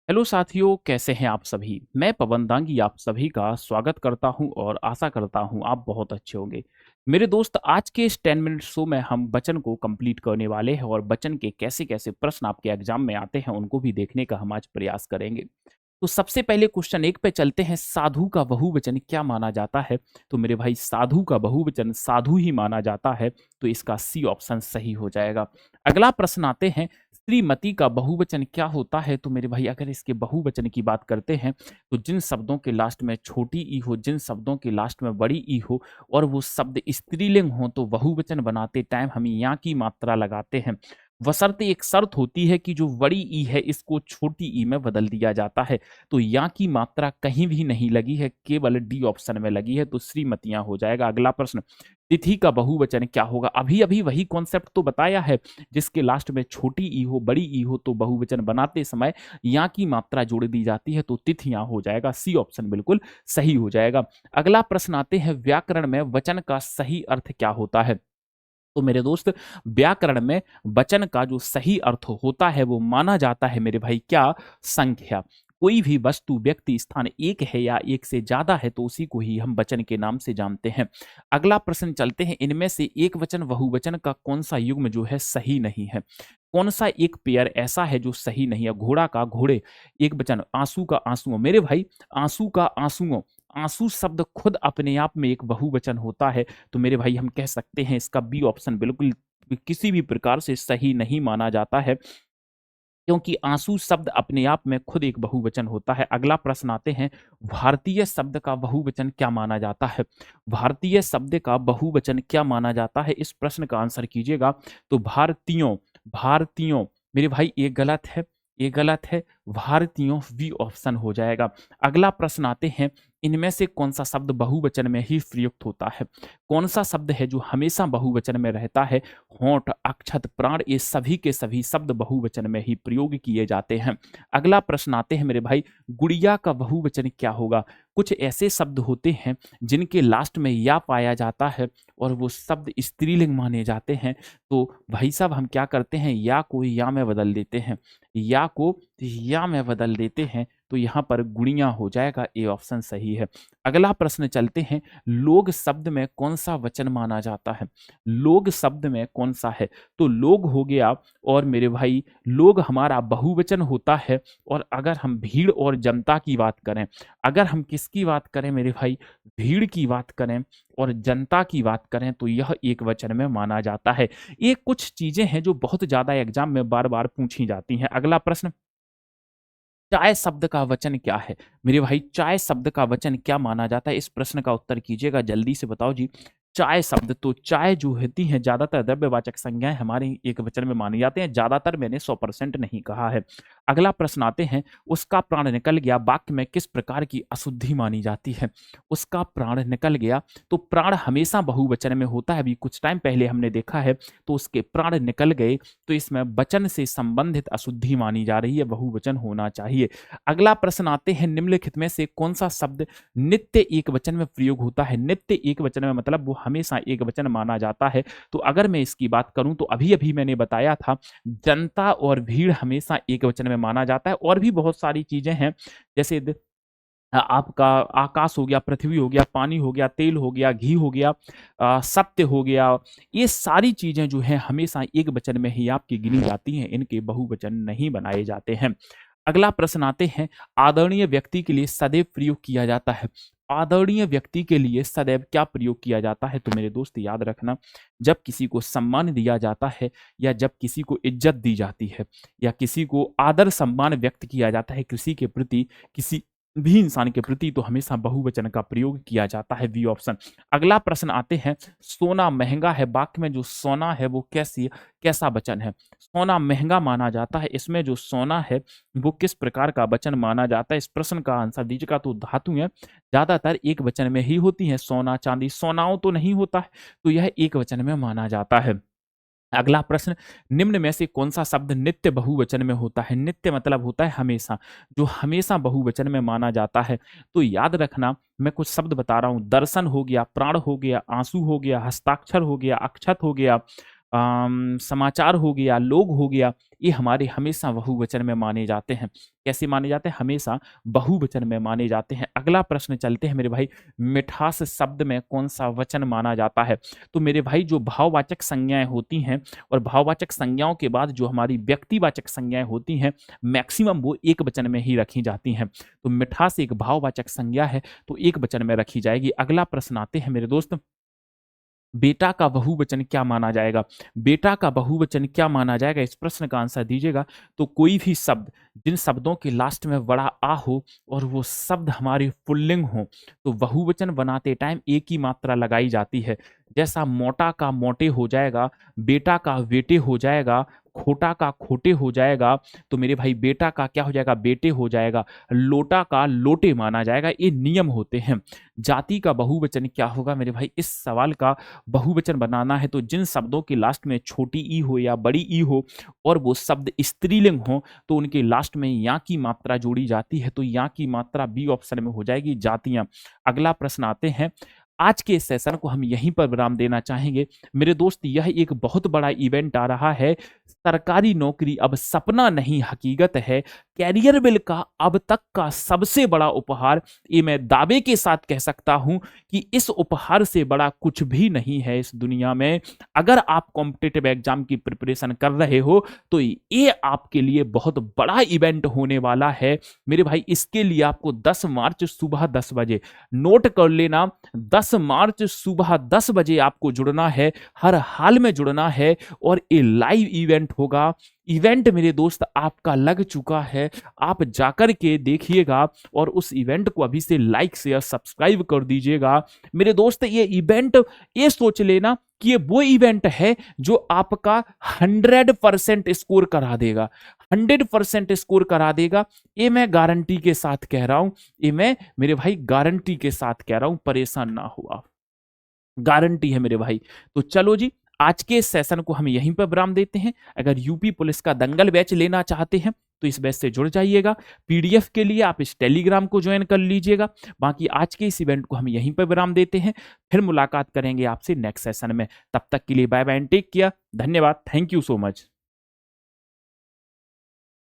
Hello साथियों, कैसे हैं आप सभी? मैं पवन दांगी आप सभी का स्वागत करता हूं और आशा करता हूं आप बहुत अच्छे होंगे। मेरे दोस्त, आज के इस 10 मिनट शो में हम वचन को कंप्लीट करने वाले हैं और वचन के कैसे-कैसे प्रश्न आपके एग्जाम में आते हैं उनको भी देखने का हम आज प्रयास करेंगे। तो सबसे पहले क्वेश्चन 1 पे चलते हैं, साधु का बहुवचन क्या माना जाता है? तो मेरे भाई, साधु का बहुवचन साधु ही माना जाता है, तो इसका सी ऑप्शन सही हो जाएगा। अगला प्रश्न आते हैं, श्रीमती का बहुवचन क्या होता है? तो मेरे भाई, अगर इसके बहुवचन की बात करते हैं, तो जिन शब्दों के लास्ट में छोटी ई हो, जिन शब्दों के लास्ट में बड़ी ई हो और वो शब्द स्त्रीलिंग हो, तो बहुवचन बनाते टाइम हम यहाँ की मात्रा लगाते हैं। बशर्ते एक शर्त होती है कि जो बड़ी ई है इसको छोटी ई में बदल दिया जाता है। तो यहाँ की मात्रा कहीं भी नहीं लगी है, केवल डी ऑप्शन में लगी है, तो श्रीमतियां हो जाएगा। अगला प्रश्न, तिथि का बहुवचन क्या होगा? अभी अभी वही कॉन्सेप्ट तो बताया है, जिसके लास्ट में छोटी ई हो, बड़ी ई हो, तो बहुवचन बनाते समय यहाँ की मात्रा जोड़ दी जाती है, तो तिथियां हो जाएगा। सी ऑप्शन बिल्कुल सही हो जाएगा। अगला प्रश्न आते हैं, व्याकरण में वचन का सही अर्थ क्या होता है? तो मेरे दोस्त, व्याकरण में वचन का जो सही अर्थ होता है वो माना जाता है मेरे भाई, क्या? संख्या। कोई भी वस्तु, व्यक्ति, स्थान एक है या एक से ज्यादा है तो उसी को ही हम वचन के नाम से जानते हैं। अगला प्रश्न चलते हैं, इनमें से एक वचन बहुवचन का कौन सा युग्म जो है सही नहीं है? कौन सा एक पेयर ऐसा है जो सही नहीं है? घोड़ा का घोड़े एक वचन, आंसू का आंसुओं। मेरे भाई, आंसू का आंसुओं, आंसू शब्द खुद अपने आप में एक बहुवचन होता है, तो मेरे भाई हम कह सकते हैं इसका बी ऑप्शन बिल्कुल किसी भी प्रकार से सही नहीं माना जाता है, क्योंकि आंसू शब्द अपने आप में खुद एक बहुवचन होता है। अगला प्रश्न आते हैं, भारतीय शब्द का बहुवचन क्या माना जाता है? भारतीय शब्द का बहुवचन क्या माना जाता है, इस प्रश्न का आंसर कीजिएगा। तो भारतीयों, भारतीयों। मेरे भाई, ये गलत है, ये गलत है। भारतीयों बी ऑप्शन हो जाएगा। अगला प्रश्न आते हैं, इनमें से कौन सा शब्द बहुवचन में ही प्रयुक्त होता है? कौन सा शब्द है जो हमेशा बहुवचन में रहता है? होंठ, अक्षत, प्राण, ये सभी के सभी शब्द बहुवचन में ही प्रयोग किए जाते हैं। अगला प्रश्न आते हैं मेरे भाई, गुड़िया का बहुवचन क्या होगा? कुछ ऐसे शब्द होते हैं जिनके लास्ट में या पाया जाता है और वो शब्द स्त्रीलिंग माने जाते हैं, तो भाई साहब हम क्या करते हैं, या को या में बदल देते हैं, या को या में बदल देते हैं, तो यहाँ पर गुड़िया हो जाएगा। ए ऑप्शन सही है। अगला प्रश्न चलते हैं, लोग शब्द में कौन सा वचन माना जाता है? लोग शब्द में कौन सा है? तो लोग हो गया, और मेरे भाई लोग हमारा बहुवचन होता है। और अगर हम भीड़ और जनता की बात करें, अगर हम किसकी बात करें मेरे भाई, भीड़ की बात करें और जनता की बात करें, तो यह एक वचन में माना जाता है। ये कुछ चीजें हैं जो बहुत ज्यादा एग्जाम में बार बार पूछी जाती हैं। अगला प्रश्न, चाय शब्द का वचन क्या है? मेरे भाई, चाय शब्द का वचन क्या माना जाता है, इस प्रश्न का उत्तर कीजिएगा, जल्दी से बताओ जी। चाय शब्द, तो चाय जो होती है ज्यादातर द्रव्यवाचक संज्ञाएं हमारे एक वचन में माने जाते हैं। ज्यादातर मैंने 100% नहीं कहा है। अगला प्रश्न आते हैं, उसका प्राण निकल गया वाक्य में किस प्रकार की अशुद्धि मानी जाती है? उसका प्राण निकल गया, तो प्राण हमेशा बहुवचन में होता है। अभी कुछ टाइम पहले हमने देखा है, तो उसके प्राण निकल गए, तो इसमें वचन से संबंधित अशुद्धि मानी जा रही है, बहुवचन होना चाहिए। अगला प्रश्न आते हैं, निम्नलिखित में से कौन सा शब्द नित्य एक वचन में प्रयोग होता है? नित्य एक वचन में मतलब वो हमेशा एक वचन माना जाता है। तो अगर मैं इसकी बात करूं, तो अभी अभी मैंने बताया था, जनता और भीड़ हमेशा एक वचन में माना जाता है। और भी बहुत सारी चीजें हैं, जैसे आपका आकाश हो गया, पृथ्वी हो गया, पानी हो गया, तेल हो गया, घी हो गया, सत्य हो गया। ये सारी चीजें जो हैं हमेशा एक वचन में ही आपकी गिनी जाती हैं, इनके बहुवचन नहीं बनाए जाते हैं। अगला प्रश्न आते हैं, आदरणीय व्यक्ति के लिए सदैव प्रयोग किया जाता है। आदरणीय व्यक्ति के लिए सदैव क्या प्रयोग किया जाता है? तो मेरे दोस्त याद रखना, जब किसी को सम्मान दिया जाता है, या जब किसी को इज्जत दी जाती है, या किसी को आदर सम्मान व्यक्त किया जाता है किसी के प्रति, किसी भी इंसान के प्रति, तो हमेशा बहुवचन का प्रयोग किया जाता है। B option. अगला प्रश्न आते हैं, सोना महंगा है वाक्य में जो सोना है वो कैसा वचन है? सोना महंगा माना जाता है, इसमें जो सोना है वो किस प्रकार का वचन माना जाता है? इस प्रश्न का आंसर दीजिएगा। तो धातु है, ज्यादातर एक वचन में ही होती है। सोना चांदी, सोनाओं तो नहीं होता है, तो यह एक वचन में माना जाता है। अगला प्रश्न, निम्न में से कौन सा शब्द नित्य बहुवचन में होता है? नित्य मतलब होता है हमेशा, जो हमेशा बहुवचन में माना जाता है। तो याद रखना, मैं कुछ शब्द बता रहा हूं, दर्शन हो गया, प्राण हो गया, आंसू हो गया, हस्ताक्षर हो गया, अक्षत हो गया, समाचार हो गया, लोग हो गया, ये हमारे हमेशा बहुवचन में माने जाते हैं। कैसे माने जाते हैं? हमेशा बहुवचन में माने जाते हैं। अगला प्रश्न चलते हैं मेरे भाई, मिठास शब्द में कौन-सा वचन माना जाता है? तो मेरे भाई जो भाववाचक संज्ञाएँ होती हैं और भाववाचक संज्ञाओं के बाद जो हमारी व्यक्तिवाचक संज्ञाएँ होती हैं, मैक्सिमम वो एकवचन में ही रखी जाती हैं। तो मिठास एक भाववाचक संज्ञा है, तो एकवचन में रखी जाएगी। अगला प्रश्न आते हैं मेरे दोस्त, बेटा का बहुवचन क्या माना जाएगा? बेटा का बहुवचन क्या माना जाएगा? इस प्रश्न का आंसर दीजिएगा। तो कोई भी शब्द, जिन शब्दों के लास्ट में बड़ा आ हो और वो शब्द हमारे पुल्लिंग हो, तो बहुवचन बनाते टाइम एक ही मात्रा लगाई जाती है। जैसा मोटा का मोटे हो जाएगा, बेटा का बेटे हो जाएगा, खोटा का खोटे हो जाएगा, तो मेरे भाई बेटा का क्या हो जाएगा? बेटे हो जाएगा, लोटा का लोटे माना जाएगा। ये नियम होते हैं। जाति का बहुवचन क्या होगा मेरे भाई? इस सवाल का बहुवचन बनाना है तो जिन शब्दों के लास्ट में छोटी ई हो या बड़ी ई हो और वो शब्द स्त्रीलिंग हो, तो उनके लास्ट में या की मात्रा जोड़ी जाती है, तो या की मात्रा बी ऑप्शन में हो जाएगी, जातियां। अगला प्रश्न आते हैं, आज के सेशन को हम यहीं पर विराम देना चाहेंगे। मेरे दोस्त, यह एक बहुत बड़ा इवेंट आ रहा है। सरकारी नौकरी अब सपना नहीं हकीकत है। कैरियर बिल का अब तक का सबसे बड़ा उपहार, ये मैं दावे के साथ कह सकता हूं कि इस उपहार से बड़ा कुछ भी नहीं है इस दुनिया में। अगर आप कॉम्पिटिटिव एग्जाम की प्रिपरेशन कर रहे हो तो ये आपके लिए बहुत बड़ा इवेंट होने वाला है मेरे भाई। इसके लिए आपको 10 मार्च सुबह 10 बजे, नोट कर लेना, 10 मार्च सुबह 10 बजे आपको जुड़ना है, हर हाल में जुड़ना है और ये लाइव इवेंट होगा। इवेंट मेरे दोस्त आपका लग चुका है, आप जाकर के देखिएगा और उस इवेंट को अभी से लाइक शेयर सब्सक्राइब कर दीजिएगा मेरे दोस्त। ये इवेंट, ये सोच लेना कि ये वो इवेंट है जो आपका 100% स्कोर करा देगा, 100% स्कोर करा देगा। ये मैं गारंटी के साथ कह रहा हूं, ये मैं मेरे भाई गारंटी के साथ कह रहा हूं, परेशान ना हो आप, गारंटी है मेरे भाई। तो चलो जी, आज के सेशन को हम यहीं पर विराम देते हैं। अगर यूपी पुलिस का दंगल बैच लेना चाहते हैं तो इस बैच से जुड़ जाइएगा। पीडीएफ के लिए आप इस टेलीग्राम को ज्वाइन कर लीजिएगा। बाकी आज के इस इवेंट को हम यहीं पर विराम देते हैं, फिर मुलाकात करेंगे आपसे नेक्स्ट सेशन में। तब तक के लिए bye bye and take care. धन्यवाद, थैंक यू सो मच।